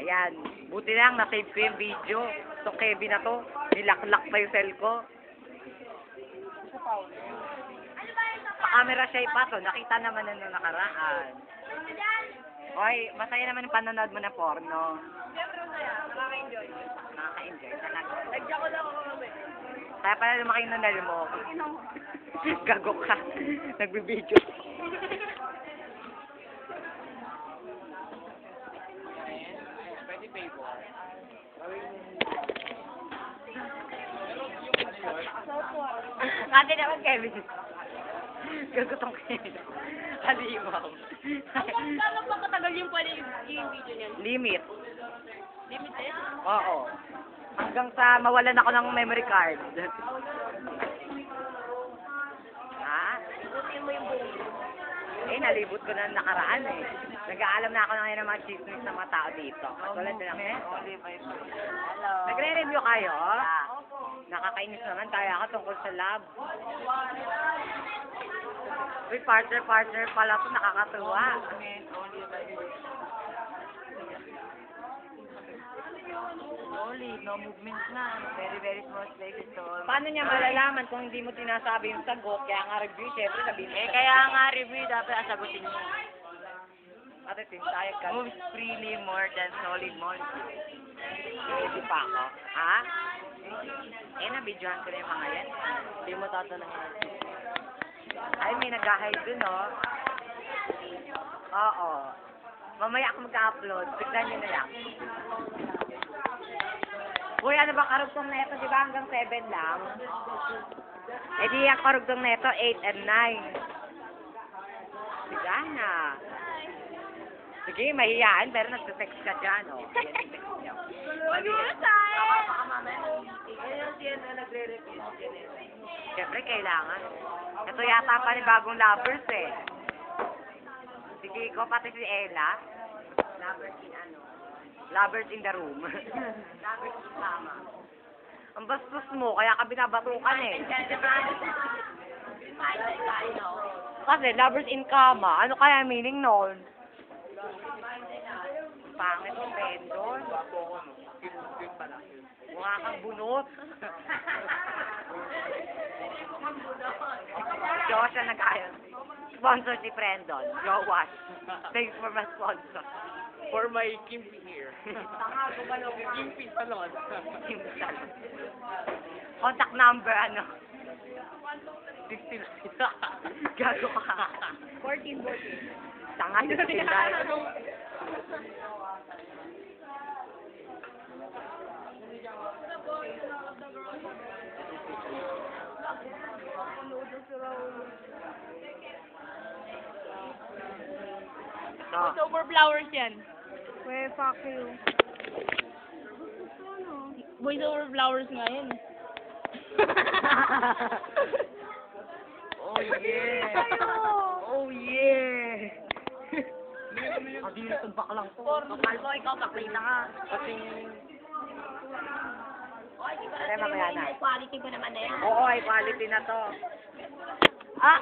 Ayan. Buti lang, na-save ko yung video. Itong Kevin na to. Nilaklak pa yung cell ko. Pa-camera shy pa to. Nakita naman na nung nakaraan. Hoy, masaya naman yung panonood mo na porno. Siyempre masaya. Nakaka-enjoy. Nakaka-enjoy talaga. Nagdiyan ko lang ako kami. Kaya pala lumaki yung nunal mo. Gago ka. Nagbibideo. Ate naman, Kevin. Gagutong Kevin. Halimaw. Gano'n pa katagal yung pwede yung video niyan? Limit. Limited? Oo. Hanggang sa mawalan ako ng memory card. Ha? Ikutin mo yung buong. Eh, nalibot ko na nakaraan eh. Nag-aalam na ako ngayon ng mga chismis ng mga tao dito. Katulad din ako. Hello. Nagre-review kayo? Nakakainis naman kaya ako tungkol sa lab. Uy, partner pala to, nakakatuwa. Solid, no movements na. Very small spaces to. Paano niya malalaman kung hindi mo tinasabi yung sagot? Kaya nga review, syempre sabihin mo. Kaya nga review, dapat asagutin niyo. Ate, tintayag ka. Moves freely more than solid molecules. Hindi pa ako. Ha? Eh, nabidyohan ko na yung mga yan. Hindi mo tatanungin. Ay, may nag-hide dun, oh. Oo. Mamaya ako mag-upload. Tignan nyo na lang. Uy, ano ba karugtong na ito? Di ba hanggang 7 lang? Eh, di ang karugtong na ito, 8 and 9. Sige na. Sige, mahiyaan, pero nagsa-text ka dyan, oh. Yan yung text niyo. Siyempre, kailangan. Ito yata pa ni bagong lovers, eh. Sige, ko pati si Ella. Lovers in ano? Lovers in the room. Lovers in kama. Ang bastos mo, kaya ka binabatukan, eh. Kasi, lovers in kama. Ano kaya meaning nun? Pangit yung pendon. Mukha kang bunot. Josh ang nag-ayon. Sponsor si Prendon. Go watch. Thanks for my sponsor. For my Kimpi here. Tanga, gumalaw ka. Kimpi Salon. Contact number, ano? 16. Gago ka. 14. Tanga, 16 dahil. Voice over flowers yan. Well, fuck you. Voice over flowers nga yan. Oh yeah! Oh yeah! Kadili itong baklang to. Kapal mo, ikaw, paklita ka. Ay, mamaya na. Quality ko naman na yan. Oo, ay quality na to.